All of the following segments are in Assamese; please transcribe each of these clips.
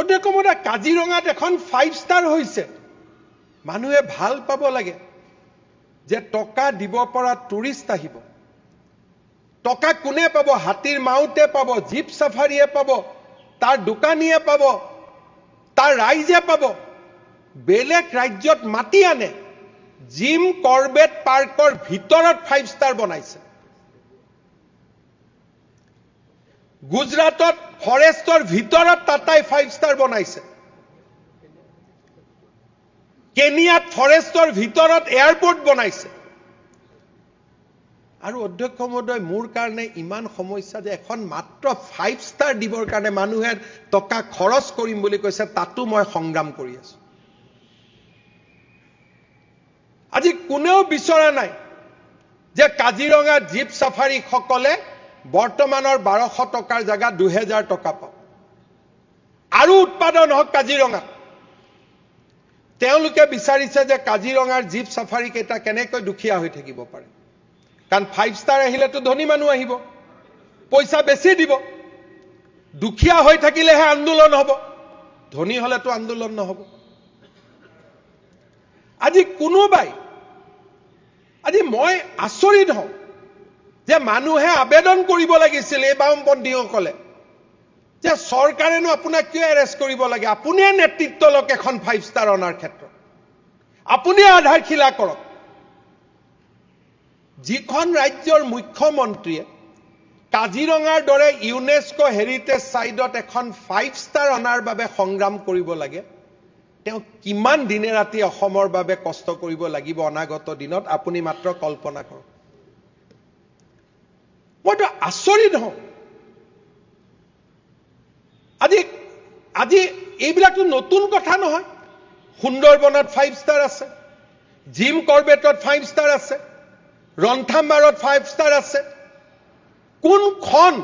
অধ্যক্ষ মহোদয়, কাজিৰঙাত এখন 5 ষ্টাৰ হৈছে। মানুহে ভাল পাব লাগে যে টকা দিব পৰা টুৰিষ্ট আহিব। টকা কোনে পাব? হাতীৰ মাউতে পাব, জীপ সাফাৰীয়ে পাব, তাৰ দোকানীয়ে পাব, তাৰ ৰাইজে পাব। বেলেগ ৰাজ্যত মাতি আনে, জিম কৰবেট পাৰ্কৰ ভিতৰত 5 ষ্টাৰ বনাইছে। গুজৰাটত ফৰেষ্টৰ ভিতৰত টাটাই 5 ষ্টাৰ বনাইছে। কেনিয়াত ফৰেষ্টৰ ভিতৰত এয়াৰপোৰ্ট বনাইছে। আৰু অধ্যক্ষ মহোদয়, মোৰ কাৰণে ইমান সমস্যা যে এখন মাত্ৰ 5 ষ্টাৰ দিবৰ কাৰণে মানুহে টকা খৰচ কৰিম বুলি কৈছে, তাতো মই সংগ্ৰাম কৰি আছো। আজি কোনেও বিচৰা নাই যে কাজিৰঙা জীপ সাফাৰী সকলে বৰ্তমানৰ 1200 টকাৰ জায়গা 2000 টকা পাব। আৰু উৎপাদন হওক কাজিৰঙাত। তেওঁলোকে বিচাৰিছে যে কাজিৰঙাৰ জীপ সাফাৰী কেইটা কেনেকৈ দুখীয়া হৈ থাকিব পাৰে। কাৰণ 5 ষ্টাৰ আহিলেতো ধনী মানুহ আহিব, পইচা বেছি দিব। দুখীয়া হৈ থাকিলেহে আন্দোলন হ'ব, ধনী হলেতো আন্দোলন নহব। আজি কোনোবাই, আজি মই আচৰিত হওঁ যে মানুহে আবেদন কৰিব লাগিছিল এই বামপন্থীসকলে যে চৰকাৰেনো আপোনাক কিয় এৰেষ্ট কৰিব লাগে? আপুনিয়ে নেতৃত্ব লওক এখন 5 ষ্টাৰ অনাৰ ক্ষেত্ৰত, আপুনিয়ে আধাৰশিলা কৰক। যিখন ৰাজ্যৰ মুখ্যমন্ত্ৰীয়ে কাজিৰঙাৰ দৰে ইউনেস্কো হেৰিটেজ সাইটত এখন 5 ষ্টাৰ অনাৰ বাবে সংগ্ৰাম কৰিব লাগে, তেওঁ কিমান দিনে ৰাতি অসমৰ বাবে কষ্ট কৰিব লাগিব অনাগত দিনত, আপুনি মাত্ৰ কল্পনা কৰক। মইতো আচৰিত হওঁ। আজি এইবিলাকতো নতুন কথা নহয়। সুন্দৰবনত 5 ষ্টাৰ আছে, জিম কৰবেটত 5 ষ্টাৰ আছে, ৰন্থাম্বাৰত 5 ষ্টাৰ আছে। কোনখন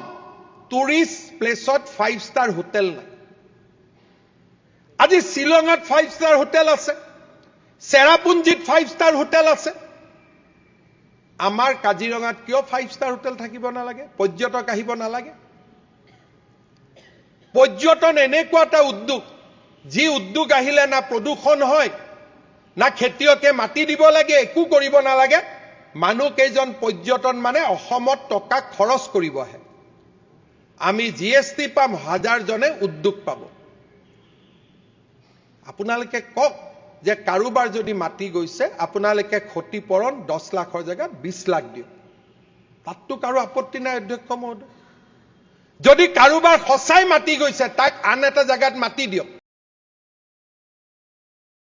টুৰিষ্ট প্লেচত 5 ষ্টাৰ হোটেল নাই? আজি শ্বিলঙত 5 ষ্টাৰ হোটেল আছে, চেৰাপুঞ্জীত 5 ষ্টাৰ হোটেল আছে। আমাৰ কাজিৰঙাত কিয় 5 ষ্টাৰ হোটেল থাকিব নালাগে? পৰ্যটক আহিব নালাগে? পৰ্যটন এনেকুৱা এটা উদ্যোগ, যি উদ্যোগ আহিলে না প্ৰদূষণ হয়, না খেতিয়কে মাটি দিব লাগে, একো কৰিব নালাগে। মানুহ কেইজন পৰ্যটন মানে অসমত টকা খৰচ কৰিব আহে। আমি জিএছটি পাম, 1000 জনে উদ্যোগ পাব। আপোনালোকে কওক যে কাৰোবাৰ যদি মাটি গৈছে, আপোনালোকে ক্ষতিপূৰণ 10 লাখৰ জায়গাত 20 লাখ দিয়ক, তাততো কাৰো আপত্তি নাই অধ্যক্ষ মহোদয়। যদি কাৰোবাৰ সঁচাই মাটি গৈছে, তাক আন এটা জায়গাত মাটি দিয়ক।